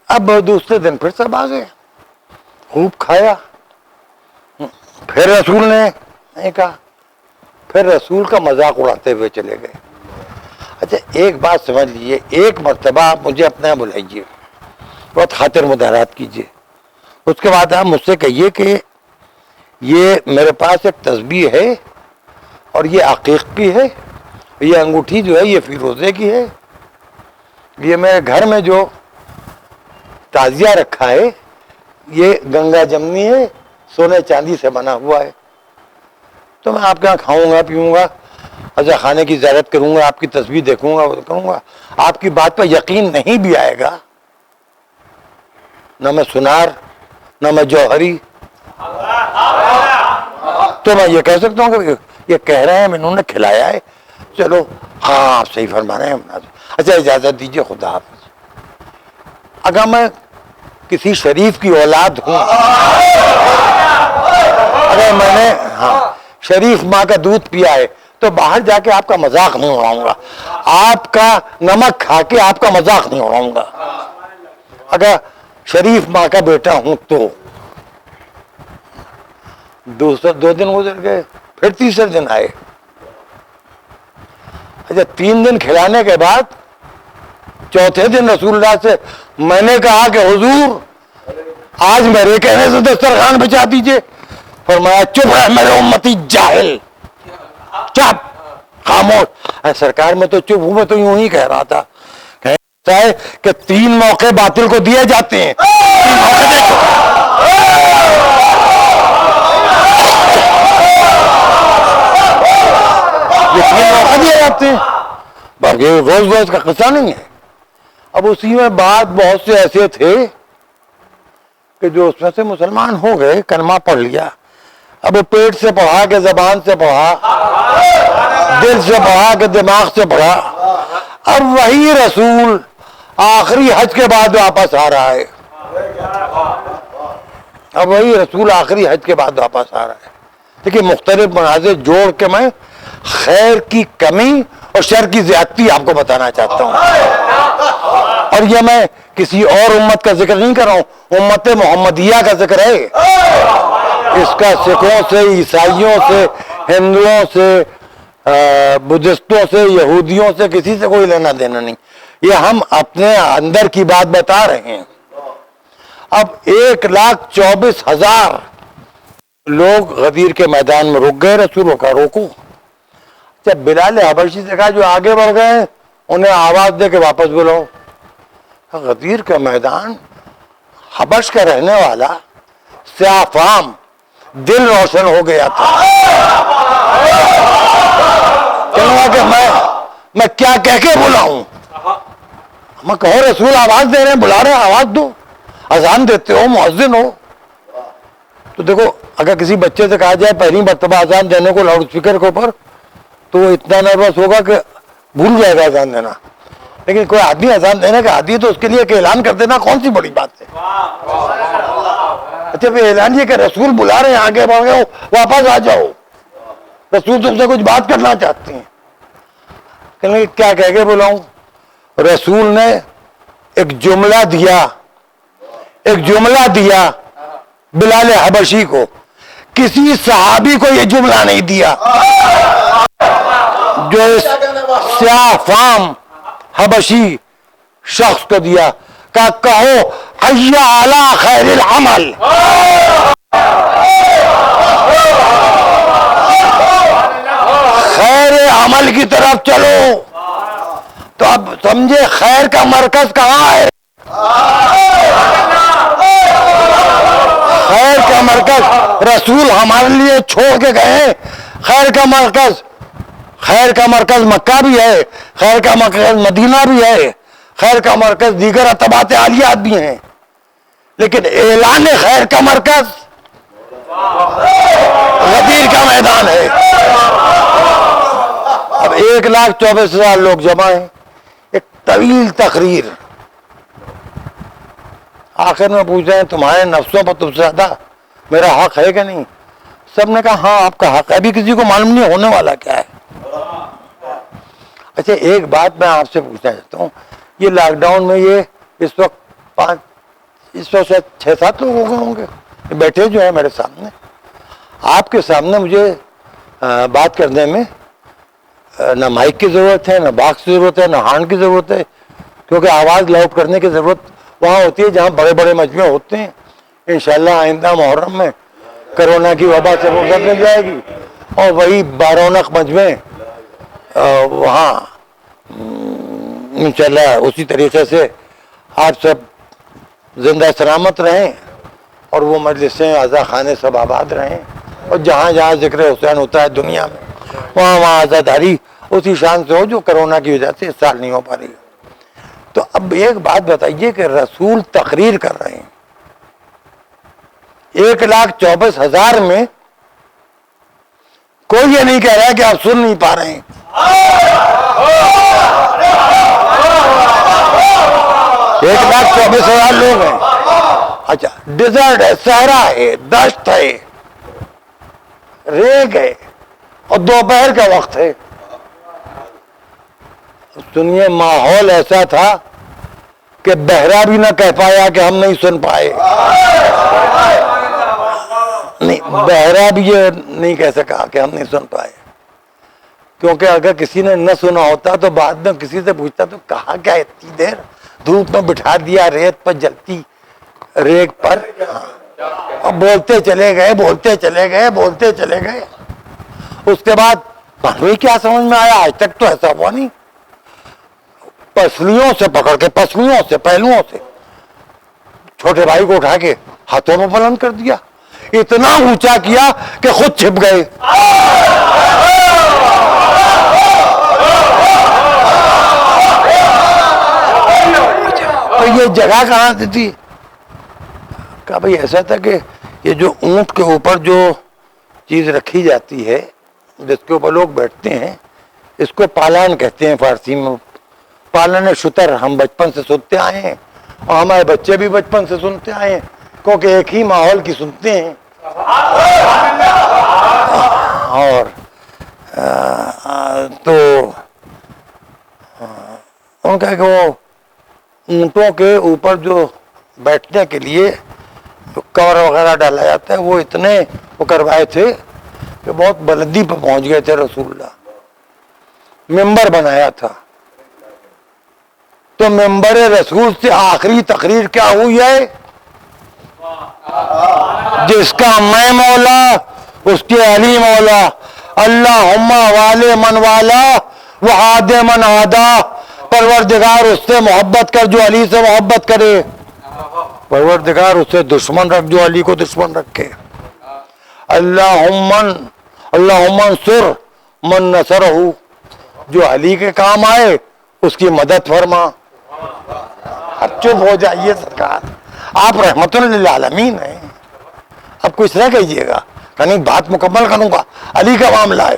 اب دوسرے دن پھر سب آ گئے, خوب کھایا. پھر رسول نے کہا, پھر رسول کا مذاق اڑاتے ہوئے چلے گئے. اچھا ایک بات سمجھ لیجیے, ایک مرتبہ آپ مجھے اپنے یہاں بلائیے, بہت خاطر مدارات کیجیے, اس کے بعد آپ مجھ سے کہیے کہ یہ میرے پاس ایک تسبیح ہے اور یہ عقیق کی ہے, یہ انگوٹھی جو ہے یہ فیروزے کی ہے, یہ میرے گھر میں جو تعزیہ رکھا ہے یہ گنگا جمنی ہے, سونے چاندی سے بنا ہوا ہے. تو میں آپ کے یہاں کھاؤں گا پیوں گا, اچھا خانے کی زیارت کروں گا, آپ کی تصویر دیکھوں گا, کروں گا, آپ کی بات پر یقین نہیں بھی آئے گا. نہ میں سنار نہ میں جوہری, تو میں یہ کہہ سکتا ہوں کہ یہ کہہ رہے ہیں انہوں نے کھلایا ہے, چلو ہاں آپ صحیح فرما رہے ہیں. اچھا اجازت دیجیے, خدا حافظ. اگر میں کسی شریف کی اولاد ہوں, اگر میں نے شریف ماں کا دودھ پیا ہے تو باہر جا کے آپ کا مذاق نہیں اڑاؤں گا, آپ کا نمک کھا کے آپ کا مذاق نہیں اڑاؤں گا. اگر شریف ماں کا بیٹا ہوں تو دوسرے 2 دن گزر گئے, پھر تیسرے دن آئے. اچھا 3 دن کھلانے کے بعد چوتھے دن رسول اللہ سے میں نے کہا کہ حضور آج میرے کہنے سے دسترخوان بچا دیجئے. فرمایا چپ رہ میرے امتی جاہل, چپ خاموش. سرکار میں تو چپ ہوں, میں تو یوں ہی کہہ رہا تھا کہ 3 موقع باطل کو دیے جاتے ہیں, 3 موقع دیکھو. یہ 3 موقع دیے جاتے ہیں, باقی روز روز کا قصہ نہیں ہے. اب اسی میں بعد بہت سے ایسے تھے کہ جو اس میں سے مسلمان ہو گئے، کلمہ پڑھ لیا، اب وہ پیٹ سے پڑھا کہ زبان سے پڑھا، دل سے پڑھا کہ دماغ سے پڑھا، اب وہی رسول آخری حج کے بعد واپس آ رہا ہے، اب وہی رسول آخری حج کے بعد واپس آ رہا ہے۔ دیکھیے مختلف مناظر جوڑ کے میں خیر کی کمی اور شر کی زیادتی آپ کو بتانا چاہتا ہوں، اور یہ میں کسی اور امت کا ذکر نہیں کر رہا ہوں، امت محمدیہ کا ذکر ہے۔ اس کا سکھوں سے، عیسائیوں سے، ہندوؤں سے، بدھسٹوں سے، یہودیوں سے کسی سے کوئی لینا دینا نہیں، یہ ہم اپنے اندر کی بات بتا رہے ہیں۔ اب 1,24,000 لوگ غدیر کے میدان میں رک گئے، رسولوں کا روکو۔ جب بلال حبشی سے کہا جو آگے بڑھ گئے انہیں آواز دے کے واپس بلاؤ، غدیر کا میدان، حبش کا رہنے والا سیاہ فام، دل روشن ہو گیا تھا، کہنا کہ میں کیا کہہ کے بلاؤں؟ میں کہو رسول آواز دے رہے ہیں، بلا رہے ہیں، آواز دو، اذان دیتے ہو، مؤذن ہو۔ تو دیکھو اگر کسی بچے سے کہا جائے پہلی مرتبہ اذان دینے کو لاؤڈ اسپیکر کے اوپر تو وہ اتنا نروس ہوگا کہ بھول جائے گا اذان دینا، لیکن کوئی آدمی اذان دینے کا عادی ہے تو اس کے لیے کہ اعلان کر دینا کون سی بڑی بات ہے؟ اچھا پھر اعلان یہ کہ رسول بلا رہے ہیں، آگے بڑھ گئے ہو، واپس آ جاؤ، رسول تم سے کچھ بات کرنا چاہتے ہیں۔ کہنے کہ کیا کہہ کے بلاؤں؟ رسول نے ایک جملہ دیا بلال حبشی کو، کسی صحابی کو یہ جملہ نہیں دیا جو اس سیاہ فام حبشی شخص کو دیا، کہو حی علی خیر العمل، خیر عمل کی طرف چلو۔ تو اب سمجھے خیر کا مرکز کہاں ہے؟ خیر کا مرکز رسول ہمارے لیے چھوڑ کے گئے، خیر کا مرکز مکہ بھی ہے، خیر کا مرکز مدینہ بھی ہے، خیر کا مرکز دیگر اتباعات عالیات بھی ہیں، لیکن اعلان خیر کا مرکز غدیر کا میدان ہے۔ اب 1,24,000 لوگ جمع ہیں، ایک طویل تقریر، آخر میں پوچھ رہے ہیں تمہارے نفسوں پر تم سے زیادہ میرا حق ہے کہ نہیں؟ سب نے کہا ہاں آپ کا حق ہے، ابھی کسی کو معلوم نہیں ہونے والا کیا ہے۔ اچھا ایک بات میں آپ سے پوچھنا چاہتا ہوں، یہ لاک ڈاؤن میں یہ اس وقت شاید 6-7 لوگ ہو گئے ہوں گے بیٹھے جو ہیں میرے سامنے، آپ کے سامنے مجھے بات کرنے میں نہ مائک کی ضرورت ہے، نہ باکس کی ضرورت ہے، نہ ہارن کی ضرورت ہے، کیونکہ آواز لاؤڈ کرنے کی ضرورت وہاں ہوتی ہے جہاں بڑے بڑے مجمع ہوتے ہیں۔ انشاءاللہ آئندہ محرم میں کرونا کی وبا سے فرصت مل جائے گی اور وہی بارونق مجمع وہاں انشاءاللہ اسی طریقے سے آپ سب زندہ سلامت رہیں اور وہ مجلسیں عزا خانے سب آباد رہیں، اور جہاں جہاں ذکر حسین ہوتا ہے دنیا میں وہاں عزاداری اسی شان سے ہو جو کرونا کی وجہ سے اس سال نہیں ہو پا رہی۔ تو اب ایک بات بتائیے کہ رسول تقریر کر رہے ہیں 1,24,000 میں، کوئی یہ نہیں کہہ رہا ہے کہ آپ سن نہیں پا رہے ہیں۔ 1,24,000 لوگ ہیں، اچھا ڈیزرٹ ہے، صحرا ہے، دشت ہے، ریگ ہے اور دوپہر کا وقت ہے۔ سنیے ماحول ایسا تھا کہ بہرا بھی نہ کہہ پایا کہ ہم نہیں سن پائے، نہیں بہرا بھی یہ نہیں کہہ سکا کہ ہم نہیں سن پائے، کیونکہ اگر کسی نے نہ سنا ہوتا تو بعد میں کسی سے پوچھتا تو کہا کیا اتنی دیر دھوپ میں بٹھا دیا ریت پر جلتی ریگ پر، اور بولتے چلے گئے۔ اس کے بعد ہمیں کیا سمجھ میں آیا؟ آج تک تو ایسا ہوا نہیں، پسلیوں سے پکڑ کے، پسلیوں سے، پہلوؤں سے چھوٹے بھائی کو اٹھا کے ہاتھوں میں بلند کر دیا، اتنا اونچا کیا کہ خود چھپ گئے۔ جگہ کہاں سے تھی؟ کہا بھئی ایسا تھا کہ یہ جو اونٹ کے اوپر جو چیز رکھی جاتی ہے جس کے اوپر لوگ بیٹھتے ہیں اس کو پالان کہتے ہیں فارسی میں. پالن شتر ہم بچپن سے سنتے آئے ہیں اور ہمارے بچے بھی بچپن سے سنتے آئے ہیں کیونکہ ایک ہی ماحول کی سنتے ہیں. اور تو ان کا کہ وہ اونٹوں کے اوپر جو بیٹھنے کے لیے کور وغیرہ ڈالا جاتا ہے وہ اتنے وہ کروائے تھے کہ بہت بلندی پہ پہنچ گئے تھے. رسول اللہ ممبر بنایا تھا تو ممبر رسول سے آخری تقریر کیا ہوئی ہے؟ جس کا میں مولا اس کے علی مولا، اللہم والے من والا وعاد من عادا. پروردگار اس سے محبت کر جو علی سے محبت کرے، پروردگار اس سے دشمن رکھ جو علی کو دشمن رکھے. اللہم انصر من نصرہ، جو علی کے کام آئے اس کی مدد فرما. اب چپ ہو جائیے سرکار، آپ رحمت للعالمین ہیں، اب کچھ نہ کہیے گا. یعنی بات مکمل کروں گا، علی کا معاملہ ہے.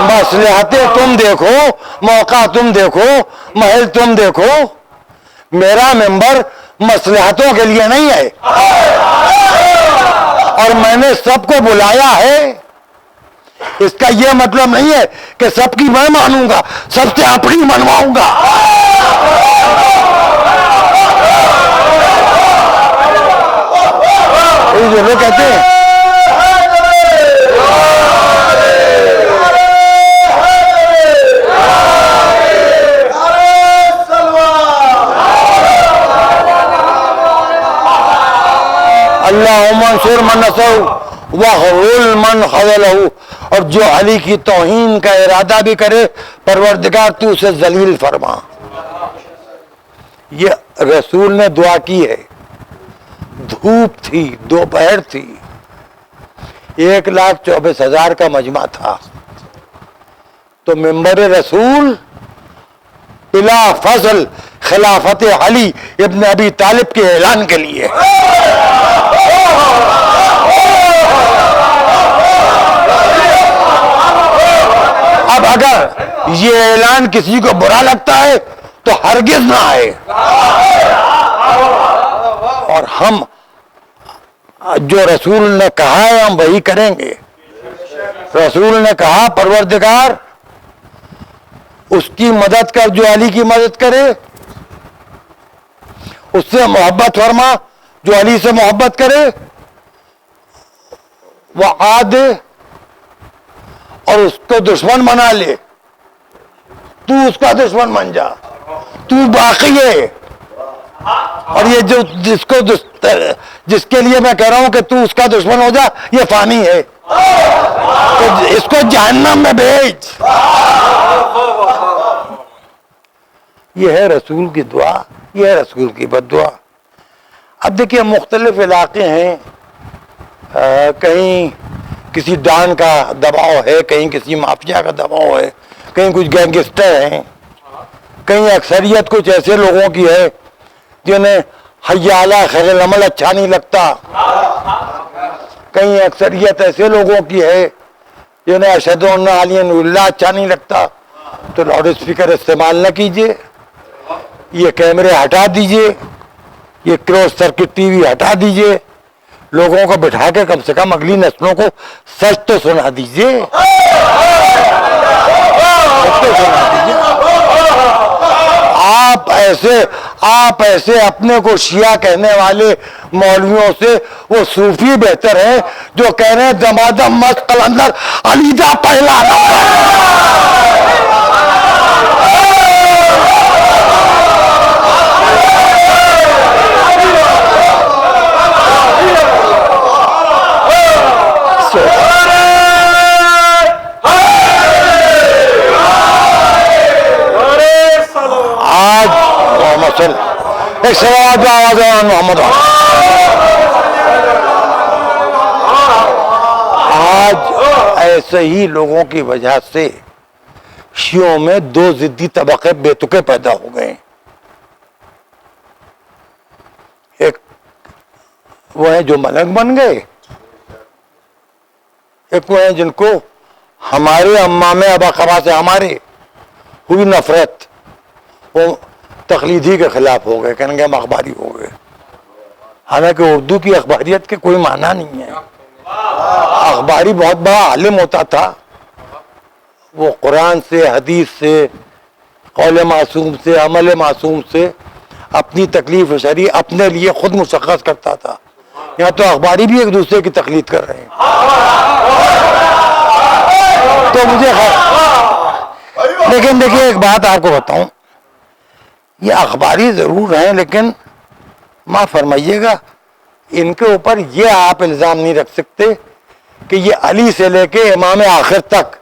مصلحتیں تم دیکھو، موقع تم دیکھو، محل تم دیکھو. میرا ممبر مصلحتوں کے لیے نہیں ہے اور میں نے سب کو بلایا ہے. اس کا یہ مطلب نہیں ہے کہ سب کی میں مانوں گا، سب سے اپنی منواؤں گا. جو لوگ کہتے ہیں اللہم انصر من نصرہ وخذل من خذلہ، اور جو علی کی توہین کا ارادہ بھی کرے پروردگار تو اسے ذلیل فرما. یہ رسول نے دعا کی ہے. دھوپ تھی، دوپہر تھی، 1,24,000 کا مجمع تھا تو ممبر رسول بلا فضل خلافت علی ابن ابی طالب کے اعلان کے لیے. اب اگر یہ اعلان کسی کو برا لگتا ہے تو ہرگز نہ آئے. اور ہم جو رسول نے کہا ہے ہم وہی کریں گے. رسول نے کہا پروردگار اس کی مدد کر جو علی کی مدد کرے، اس سے محبت فرما جو علی سے محبت کرے، وہ عاد اور اس کو دشمن بنا لے، تو اس کا دشمن بن جا، تو باقی ہے. اور یہ جو جس کے لیے میں کہہ رہا ہوں کہ تو اس کا دشمن ہو جا، یہ فانی ہے، تو اس کو جہنم میں بھیج. یہ ہے رسول کی دعا، یہ ہے رسول کی بد دعا. اب دیکھیے مختلف علاقے ہیں، کہیں کسی ڈان کا دباؤ ہے، کہیں کسی مافیا کا دباؤ ہے، کہیں کچھ گینگسٹر ہیں، کہیں اکثریت کچھ ایسے لوگوں کی ہے جنہیں حی علی خیر العمل اچھا نہیں لگتا، کہیں اکثریت ایسے لوگوں کی ہے جنہیں اشہد ان علی اللہ اچھا نہیں لگتا. تو لاؤڈ اسپیکر استعمال نہ کیجیے، یہ کیمرے ہٹا دیجیے، یہ کراس سرکٹ ٹی وی ہٹا دیجیے، لوگوں کو بٹھا کے کم سے کم اگلی نسلوں کو سچ تو سنا دیجیے. آپ ایسے اپنے کو شیعہ کہنے والے مولویوں سے وہ صوفی بہتر ہیں جو کہہ رہے ہیں دمادم مست قلندر علی دا پہلا ایک سوال آواز محمد. آج ایسے ہی لوگوں کی وجہ سے شیعوں میں دو ضدی طبقے بے تکے پیدا ہو گئے. ایک وہ ہیں جو ملنگ بن گئے, ایک وہ ہیں جن کو ہمارے امام ابا خبا سے ہمارے ہوئی نفرت, وہ تقلیدی کے خلاف ہو گئے, کہنے گے ہم اخباری ہو گئے. حالانکہ اردو کی اخباریت کے کوئی معنی نہیں ہے. اخباری بہت بڑا عالم ہوتا تھا, وہ قرآن سے, حدیث سے, قول معصوم سے, عمل معصوم سے اپنی تکلیف شرعی اپنے لیے خود مشخص کرتا تھا. یہاں تو اخباری بھی ایک دوسرے کی تقلید کر رہے ہیں. تو مجھے لیکن دیکھیے ایک بات آپ کو بتاؤں, یہ اخباری ضرور ہیں لیکن معاف فرمائیے گا, ان کے اوپر یہ آپ الزام نہیں رکھ سکتے کہ یہ علی سے لے کے امام آخر تک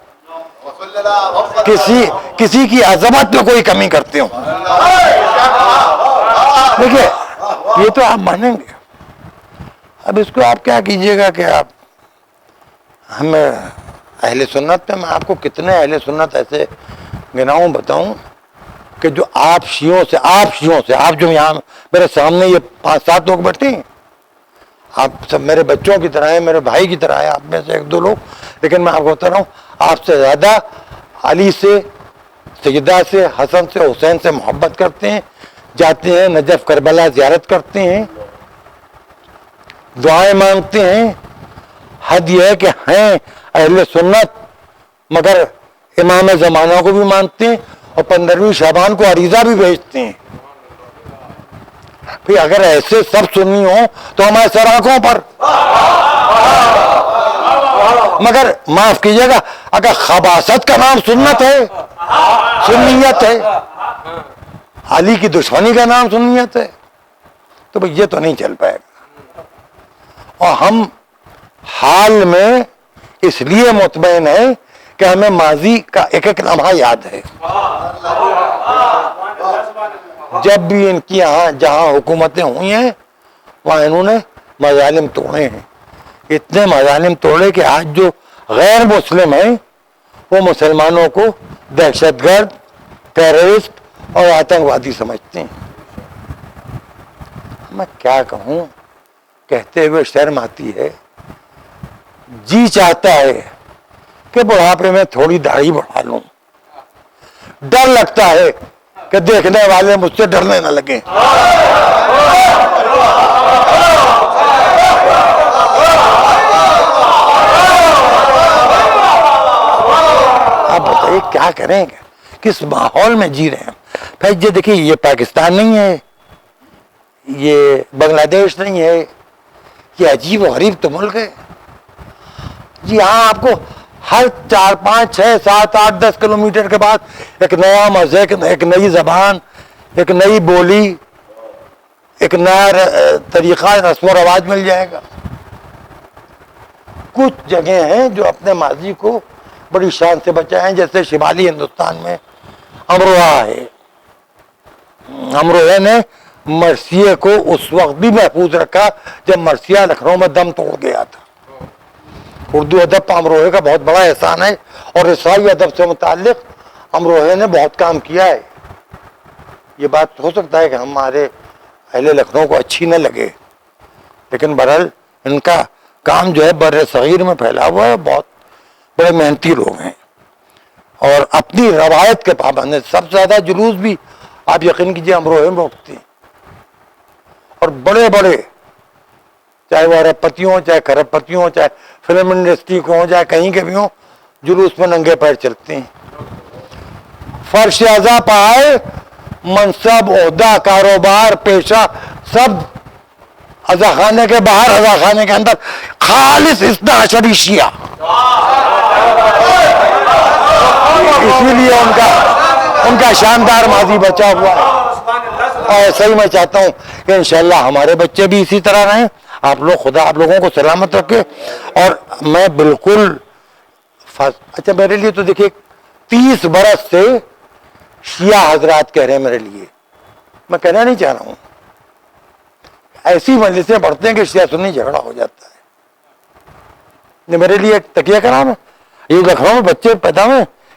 کسی کی عظمت میں کوئی کمی کرتے ہوں. دیکھیے یہ تو آپ مانیں گے. اب اس کو آپ کیا کیجئے گا کہ آپ ہمیں اہل سنت میں, میں آپ کو کتنے اہل سنت ایسے گناؤں بتاؤں کہ جو آپ شیعوں سے آپ جو یہاں میرے سامنے یہ 5-7 لوگ بیٹھے ہیں, آپ سب میرے بچوں کی طرح ہیں, میرے بھائی کی طرح ہیں, آپ میں سے 1-2 لوگ, لیکن میں آپ کو بتا رہا ہوں آپ سے زیادہ علی سے, سیدہ سے, حسن سے, حسین سے محبت کرتے ہیں, جاتے ہیں نجف کربلا زیارت کرتے ہیں, دعائیں مانگتے ہیں. حد یہ ہے کہ ہیں اہل سنت مگر امام زمانہ کو بھی مانتے ہیں اور 15ویں شعبان کو عریضہ بھی بھیجتے ہیں. پھر اگر ایسے سب سنی ہوں تو ہمارے سر آنکھوں پر, مگر معاف کیجیے گا اگر خباثت کا نام سنت ہے, سنیت ہے, علی کی دشمنی کا نام سنیت ہے, تو بھئی یہ تو نہیں چل پائے گا. اور ہم حال میں اس لیے مطمئن ہیں کہ ہمیں ماضی کا ایک ایک لمحہ یاد ہے. جب بھی ان کی یہاں جہاں حکومتیں ہوئی ہیں وہاں انہوں نے مظالم توڑے ہیں, اتنے مظالم توڑے کہ آج جو غیر مسلم ہیں وہ مسلمانوں کو دہشت گرد, ٹیررسٹ اور آتنکوادی سمجھتے ہیں. میں کیا کہوں, کہتے ہوئے شرم آتی ہے. جی چاہتا ہے کہ بڑھاپے میں تھوڑی داڑھی بڑھا لوں, ڈر لگتا ہے کہ دیکھنے والے مجھ سے ڈرنے نہ لگیں. آپ بتائیے کیا کریں گے, کس ماحول میں جی رہے ہیں. پھر یہ دیکھیے یہ پاکستان نہیں ہے, یہ بنگلہ دیش نہیں ہے, یہ عجیب و غریب تو ملک ہے. جی ہاں, آپ کو ہر 4, 5, 6, 7, 8, 10 کلومیٹر کے بعد ایک نیا مذہب, ایک نئی زبان, ایک نئی بولی, ایک نیا طریقہ رسم و رواج مل جائے گا. کچھ جگہیں ہیں جو اپنے ماضی کو بڑی شان سے بچائیں, جیسے شمالی ہندوستان میں امروہہ ہے. امروہہ نے مرثیے کو اس وقت بھی محفوظ رکھا جب مرثیہ لکھنؤ میں دم توڑ گیا تھا. اردو ادب پہ امروہہ کا بہت بڑا احسان ہے, اور عیسائی ادب سے متعلق امروہہ نے بہت کام کیا ہے. یہ بات ہو سکتا ہے کہ ہمارے اہل لکھنؤ کو اچھی نہ لگے, لیکن بہرحال ان کا کام جو ہے بر صغیر میں پھیلا ہوا ہے. بہت بڑے محنتی لوگ ہیں اور اپنی روایت کے پابند ہیں. سب سے زیادہ جلوس بھی آپ یقین کیجیے امروہہ میں اٹھتے ہیں, اور بڑے بڑے چاہے وہ ارب پتی ہوں, چاہے کھرب پتی ہوں, چاہے فلم انڈسٹری کو ہوں, چاہے کہیں کے بھی ہوں, جلوس میں ننگے پیر چلتے ہیں. فرش ازا پائے منصب, عہدہ, کاروبار, پیشہ سب ازا خانے کے باہر, ازا خانے کے اندر خالص اثنا عشری شیعہ. اسی لیے ان کا شاندار ماضی بچا ہوا ہے. اور ایسا ہی میں چاہتا ہوں کہ انشاءاللہ ہمارے بچے بھی اسی طرح رہیں. آپ لوگ, خدا آپ لوگوں کو سلامت رکھے. اور میں بالکل اچھا, میرے لیے تو دیکھیے 30 برس سے شیعہ حضرات کہہ رہے ہیں میرے لیے, میں کہنا نہیں چاہ رہا ہوں, ایسی مجلسیں پڑھتے ہیں کہ شیعہ سنی جھگڑا ہو جاتا ہے. میرے لیے تکیہ کرام ہے. یہ لکھنؤ میں بچے پیدا ہوئے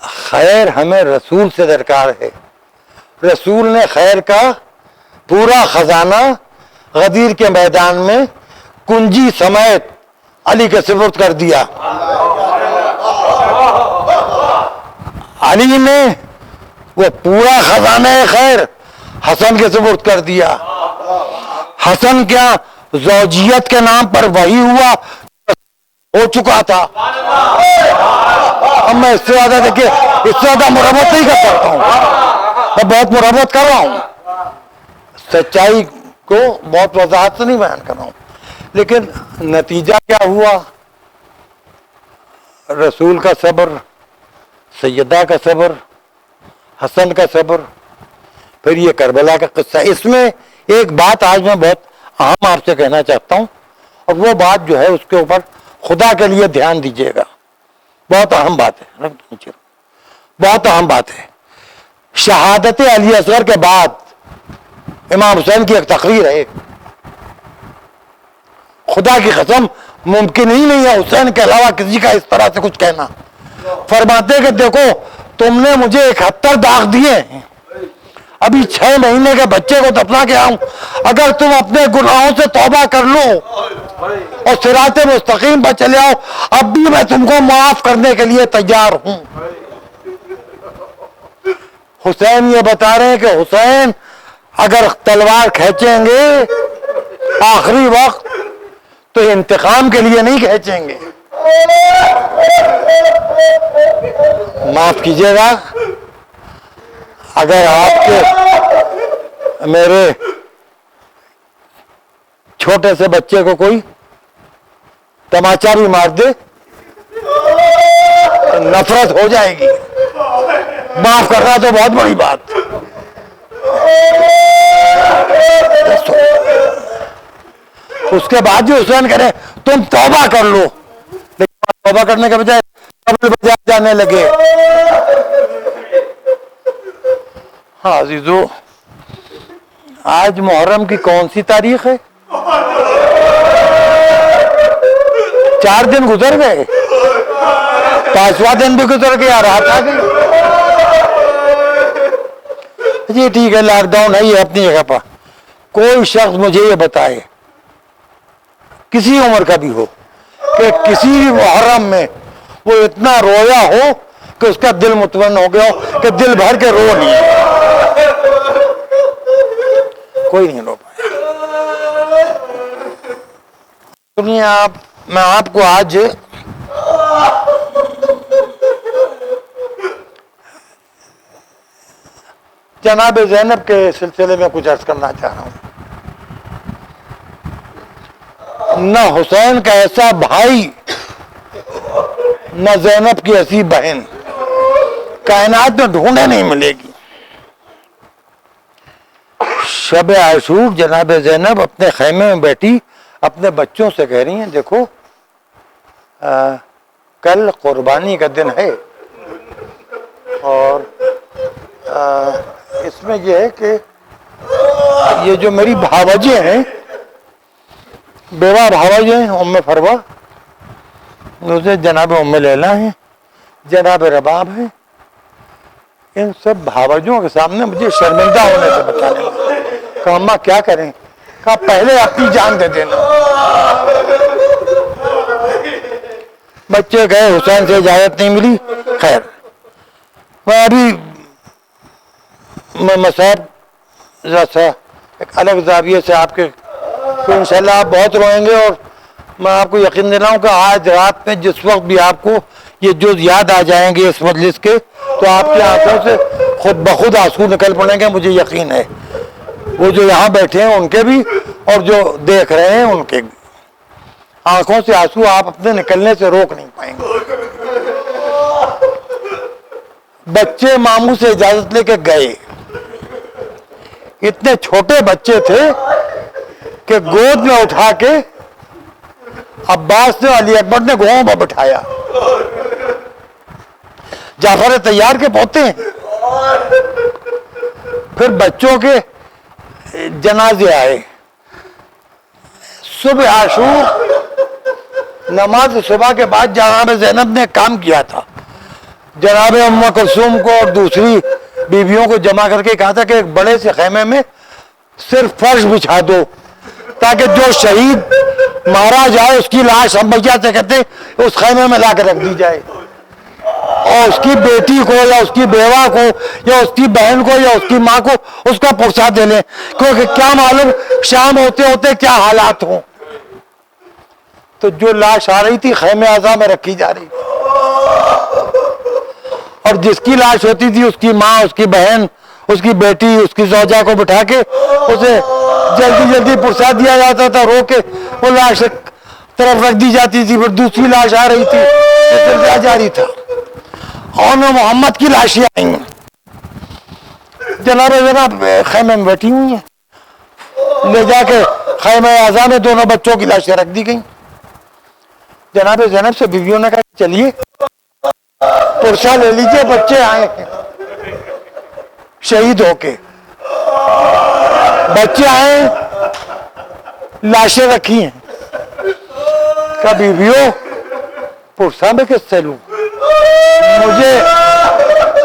خیر ہمیں رسول سے درکار ہے. رسول نے خیر کا پورا خزانہ غدیر کے میدان میں کنجی سمیت علی کے سپرد کر دیا. علی نے وہ پورا خزانہ خیر حسن کے سپرد کر دیا. حسن کیا زوجیت کے نام پر وہی ہوا ہو چکا تھا. اب میں اس سے زیادہ دیکھیے اس سے زیادہ مرمت نہیں کر سکتا ہوں. میں بہت مرمت کر رہا ہوں, سچائی کو بہت وضاحت سے نہیں بیان کر رہا ہوں, لیکن نتیجہ کیا ہوا؟ رسول کا صبر, سیدہ کا صبر, حسن کا صبر, پھر یہ کربلا کا قصہ. اس میں ایک بات آج میں بہت اہم آپ سے کہنا چاہتا ہوں, اور وہ بات جو ہے اس کے اوپر خدا کے لیے دھیان دیجیے گا. بہت اہم بات ہے, بہت اہم بات ہے. شہادت علی اصغر کے بعد امام حسین کی ایک تقریر ہے. خدا کی قسم ممکن ہی نہیں ہے حسین کے علاوہ کسی کا اس طرح سے کچھ کہنا. فرماتے کہ دیکھو تم نے مجھے 71 داغ دیے ہیں, ابھی 6 مہینے کے بچے کو دفنا کے آؤں, اگر تم اپنے گناہوں سے توبہ کر لو اور صراط مستقیم پر چلے آؤ, اب بھی میں تم کو معاف کرنے کے لیے تیار ہوں. حسین یہ بتا رہے ہیں کہ حسین اگر تلوار کھینچیں گے آخری وقت تو انتقام کے لیے نہیں کھینچیں گے. معاف کیجیے گا اگر آپ کے میرے چھوٹے سے بچے کو کوئی تماچا بھی مار دے نفرت ہو جائے گی. معاف کرنا تو بہت بڑی بات. اس کے بعد جو حسین کرے تم توبہ کر لو, لیکن توبہ کرنے کے بجائے قبر بجا جانے لگے. ہاں عزیزو, آج محرم کی کون سی تاریخ ہے؟ 4 دن گزر گئے, 5واں دن بھی گزر گیا, رات آ گئی. جی ٹھیک ہے, لاک ڈاؤن ہے یہ اپنی جگہ پر. کوئی شخص مجھے یہ بتائے کسی عمر کا بھی ہو کہ کسی بھی محرم میں وہ اتنا رویا ہو کہ اس کا دل مطمئن ہو گیا ہو کہ دل بھر کے رو نہیں, کوئی نہیں رو پایا. سنیے آپ, میں آپ کو آج جناب زینب کے سلسلے میں کچھ عرض کرنا چاہ رہا ہوں. نہ حسین کا ایسا بھائی نہ زینب کی ایسی بہن کائنات میں ڈھونڈے نہیں ملے گی. شب عاشور جناب زینب اپنے خیمے میں بیٹھی اپنے بچوں سے کہہ رہی ہیں دیکھو کل قربانی کا دن ہے, اور اس میں یہ ہے کہ یہ جو میری بھاوجیں ہیں, بیوہ بھاوجیں ہیں, ام فروا, اسے جناب ام لیلا ہیں, جناب رباب ہیں, ان سب بھاوجوں کے سامنے مجھے شرمندہ ہونے سے بچانے لگا. کہا اماں کیا کریں؟ کہا پہلے اپنی جان دے دینا. بچے گئے, حسین سے اجازت نہیں ملی. خیر میں ابھی مسائب ذرا سا ایک الگ زاویے سے آپ کے تو انشاءاللہ آپ بہت روئیں گے, اور میں آپ کو یقین دلاؤں کہ آج رات میں جس وقت بھی آپ کو یہ جز یاد آ جائیں گے اس مجلس کے, تو آپ کی آنکھوں سے خود بخود آنسو نکل پڑیں گے, مجھے یقین ہے. وہ جو یہاں بیٹھے ہیں ان کے بھی, اور جو دیکھ رہے ہیں ان کے بھی, آنکھوں سے آنسو آپ اپنے نکلنے سے روک نہیں پائیں گے. بچے ماموں سے اجازت لے کے گئے, اتنے چھوٹے بچے تھے کہ گود میں اٹھا کے عباس نے علی اکبر نے گھوڑوں پر بٹھایا. جعفر طیار کے پوتے ہیں. پھر بچوں کے جنازے آئے. صبح عاشور نماز صبح کے بعد جناب زینب نے کام کیا تھا، جناب ام کلثوم کو اور دوسری بیویوں کو جمع کر کے کہا تھا کہ ایک بڑے سے خیمے میں صرف فرش بچھا دو تاکہ جو شہید مارا جائے اس کی لاش ہم بھیا سے کہتے اس خیمے میں لا کے رکھ دی جائے، اور اس کی بیٹی کو یا اس کی بیوہ کو یا اس کی بہن کو یا اس کی ماں کو اس کا پرسہ دے لیں، کیونکہ کیا معلوم شام ہوتے ہوتے کیا حالات ہوں۔ تو جو لاش آ رہی تھی خیمے اعضاء میں رکھی جا رہی تھی، اور جس کی لاش ہوتی تھی اس کی ماں، اس کی بہن، اس کی بیٹی، اس کی زوجہ کو بٹھا کے اسے جلدی جلدی پرسا دیا جاتا تھا، رو کے وہ لاش ایک طرف رکھ دی جاتی تھی، پھر دوسری لاش آ رہی تھی، سلسلہ جاری تھا۔ اور محمد کی لاشیں آئیں جناب جناب خیمے میں بیٹھی ہوئی ہیں، لے جا کے خیمے اعضاء میں دونوں بچوں کی لاشیں رکھ دی گئیں۔ جناب زینب سے بیویوں نے کہا چلیے پرسہ لے لیجئے، بچے آئے ہیں شہید ہو کے، بچے آئے لاشیں رکھی ہیں، کہا بیویوں پرسہ میں کس سے لوں،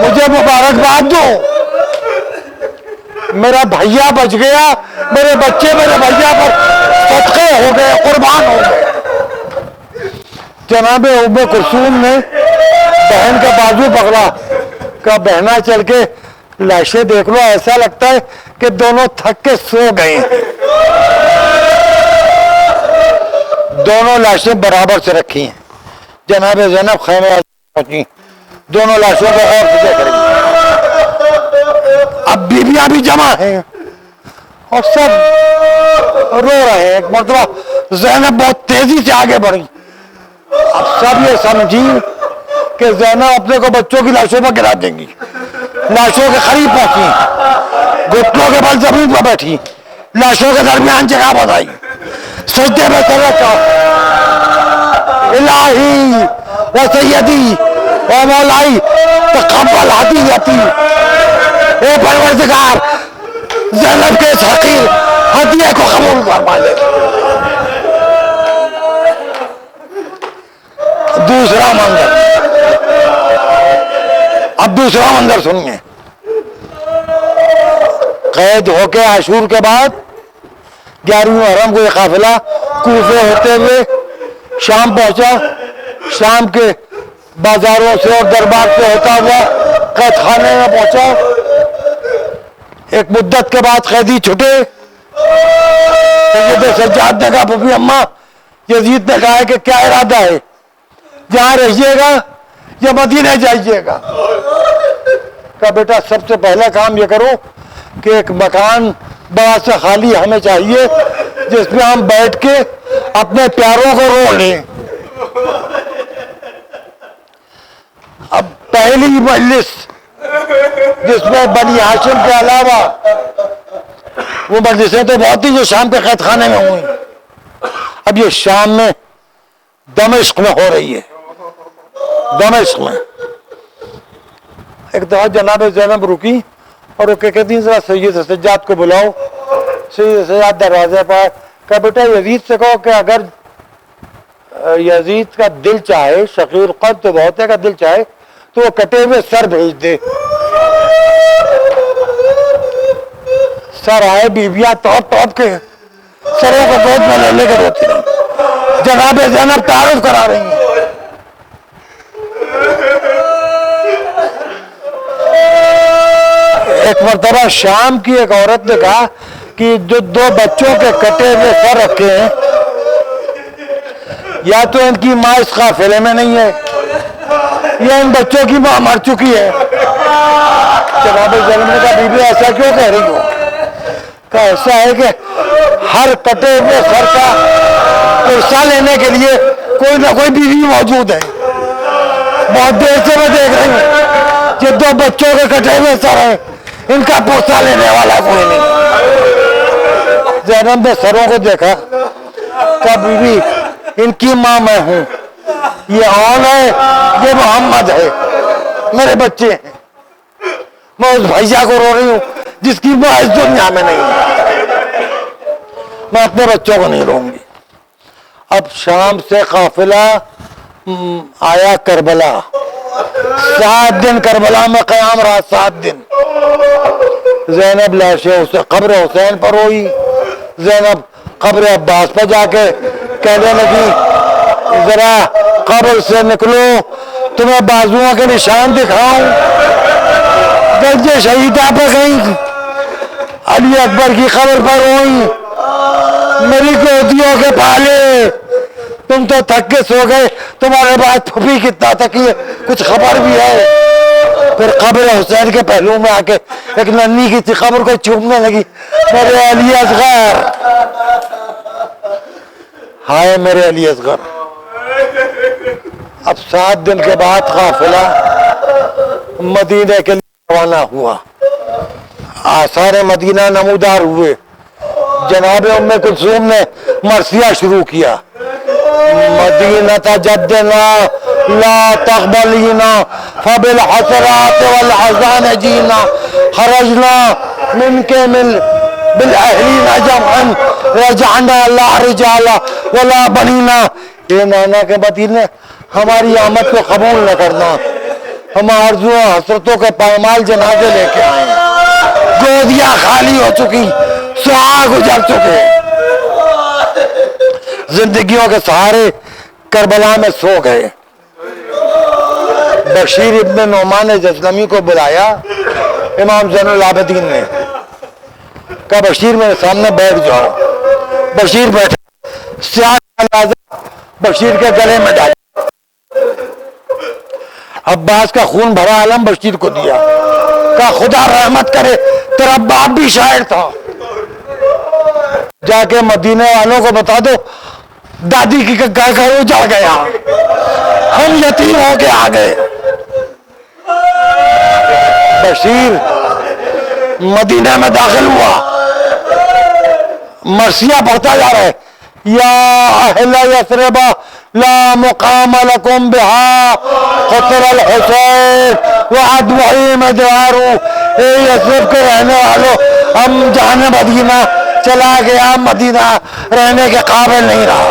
مجھے مبارکباد دو، میرا بھیا بچ گیا، میرے بچے میرے بھیا پر صدقے ہو گئے، قربان ہو گئے۔ جناب ام کلثوم نے بہن کا بازو پکڑا، کہا بہنا چل کے لاشیں دیکھ لو، ایسا لگتا ہے کہ دونوں تھک کے سو گئے ہیں۔ دونوں لاشیں برابر سے رکھی ہیں، جناب زینب خیمے پہنچی، دونوں لاشوں کو اور فکر کریں، اب بیویاں بھی جمع ہیں اور سب رو رہے ہیں۔ ایک مرتبہ زینب بہت تیزی سے آگے بڑھی، اب سب یہ سمجھی کہ زینب اپنے کو بچوں کی لاشوں پر گرا دیں گی، لاشوں کے قریب پہنچی، گھٹنوں کے بل زمین پر بیٹھی، لاشوں کے درمیان جگہ بنائی، سجدے میں سر رکھا، الہی و سیدی و مولائی تقبل ہدیتی، اے پروردگار زینب کے اس حقیر ہدیے کو قبول فرما لے۔ دوسرا منظر، اب دوسرا منظر سنیے، قید ہو کے عاشور کے بعد 11ویں محرم کو یہ قافلہ کوفے ہوتے ہوئے شام پہنچا، شام کے بازاروں سے اور دربار سے ہوتا ہوا قید خانے میں پہنچا۔ ایک مدت کے بعد قیدی چھٹے، سید سجاد نے کہا پھوپھی اماں یزید نے کہا ہے کہ کیا ارادہ ہے، جہاں رہیے گا یا مدینے جائیے گا؟ کہا بیٹا سب سے پہلا کام یہ کرو کہ ایک مکان بڑا سا خالی ہمیں چاہیے جس میں ہم بیٹھ کے اپنے پیاروں کو رو لیں۔ اب پہلی مجلس جس میں بنی ہاشم کے علاوہ وہ مجلسیں تو بہت ہی جو شام کے قید خانے میں ہوئی، اب یہ شام میں دمشق میں ہو رہی ہے، دمشق میں۔ ایک دفعہ جناب زینب رکی اور وہ کہتی ہیں ذرا سید سجاد کو بلاؤ۔ سید سجاد دروازے پر، کہا بیٹا یزید سے کہو کہ اگر یزید کا دل چاہے، شقیر قلب تو بہت ہے، کا دل چاہے تو وہ کٹے ہوئے سر بھیج دے۔ سر آئے، بیویاں توپ توپ کے سروں کو گود میں لے لے کے روتی رہی، جناب زینب تعارف کرا رہی ہیں۔ ایک مرتبہ شام کی ایک عورت نے کہا کہ جو دو بچوں کے کٹے ہوئے سر رکھے ہیں، یا تو ان کی ماں اس قافلے میں نہیں ہے یا ان بچوں کی ماں مر چکی ہے۔ جناب زینب نے کہا بی بی ایسا کیوں کہہ رہی ہو؟ کہا ایسا ہے کہ ہر کٹے ہوئے سر کا پرسہ لینے کے لیے کوئی نہ کوئی بیوی موجود ہے۔ بہت دیر سے میں دیکھ رہی ہوں کہ دو بچوں کے کٹے ہوئے سر ہیں، ان کا پرسہ لینے والا کوئی نہیں۔ زینب نے سروں کو دیکھا، کہا بی بی ان کی ماں میں ہوں، یہ اون ہے، یہ محمد ہے، میرے بچے ہیں، میں اس بھائیا کو رو رہی ہوں جس کی ماں اس دنیا میں نہیں ہے، میں اپنے بچوں کو نہیں روں گی۔ اب شام سے قافلہ آیا کربلا، 7 دن کربلا میں قیام رہا، 7 دن۔ زینب لاش قبر حسین پر ہوئی، زینب قبر عباس پر جا کے کہنے لگی ذرا قبر سے نکلو، تمہیں بازوؤں کے نشان دکھاؤں۔ درج شہیدہ پہ گئی، علی اکبر کی قبر پر ہوئی، میری گودیوں کے پالے، تم تو تھک کے سو گئے، تمہارے بعد پھوپھی کتنا تکی ہے کچھ خبر بھی ہے؟ پھر قبر حسین کے پہلو میں آ کے ایک ننھی کی تھی قبر کو چومنے لگی، میرے علی اصغر، ہائے میرے علی اصغر۔ اب 7 دن کے بعد قافلہ مدینے کے لیے روانہ ہوا، آثار مدینہ نمودار ہوئے، جناب ام کلثوم نے مرثیہ شروع کیا، مدینہ جدنا لا تقبلینا فبالحسرات والحزان جینا خرجنا من کے مل بالاہلین جمعا رجعنا لا رجالا ولا بنینا۔ یہ نانا کے مدینے ہماری آمد کو قبول نہ کرنا، ہم آرزوؤں حسرتوں کے پائمال جنازے لے کے آئے، گودیاں خالی ہو چکی، سہاگ اجڑ چکے، زندگیوں کے سہارے کربلا میں سو گئے۔ بشیر ابن نعمان جزلمی کو بلایا امام زین العابدین نے، کہا بشیر میرے سامنے بیٹھ جاؤ۔ بشیر بیٹھا، سیاہ اندازہ بشیر کے گلے میں ڈالا، عباس کا خون بھرا علم بشیر کو دیا، کہا خدا رحمت کرے تیرا باپ بھی شاعر تھا، جا کے مدینے والوں کو بتا دو دادی کی گھر اجڑ گیا، ہم یتیم ہو کے آ گئے۔ بشیر مدینہ میں داخل ہوا، مرثیہ پڑھتا جا رہا ہے، یا اہل یثرب لا مقام لکم بہا قتل الحسین وعدوہی مدار۔ اے یثرب کے رہنے والوں، ہم جہاں مدینہ چلا گیا، مدینہ رہنے کے قابل نہیں رہا۔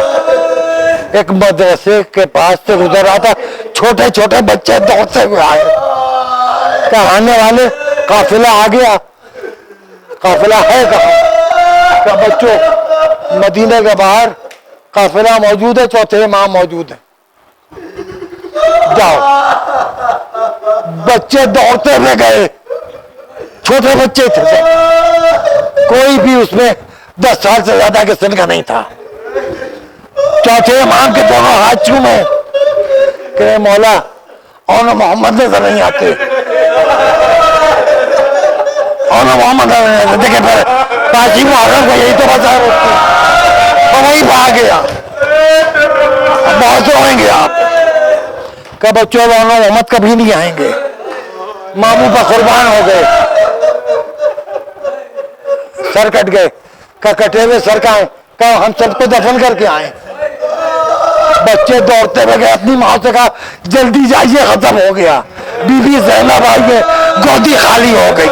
ایک مدرسے کے پاس سے گزر رہا تھا، چھوٹے چھوٹے بچے دوڑتے ہوئے آئے، کہا آنے والے قافلہ آ گیا، قافلہ ہے کہاں؟ کہا بچوں مدینے کے باہر قافلہ موجود ہے، چوتھے امام موجود ہے، جاؤ۔ بچے دوڑتے ہوئے گئے، چھوٹے بچے تھے سب، کوئی بھی اس میں 10 سال سے زیادہ کے سن کا نہیں تھا۔ چوتھے امام کے دونوں ہاتھ چومے کہ مولا اور محمد نظر نہیں آتے، اور محمد نظر نہیں آتے، دیکھیں پھر پاچی محرم کو یہی تو بازار ہوتی، اور وہیں پہ آ گیا، بہت روئیں گے آپ۔ کہ بچوں دونوں محمد کبھی نہیں آئیں گے، ماموں پر قربان ہو گئے، سر کٹ گئے، کہ کٹے ہوئے سر کا کہ ہم سب کو دفن کر کے آئیں۔ بچے دوڑتے ہوئے گئے، اپنی ماں سے کہا جلدی جائیے ختم ہو گیا، بی بی زینب آئی ہے، گودی خالی ہو گئی۔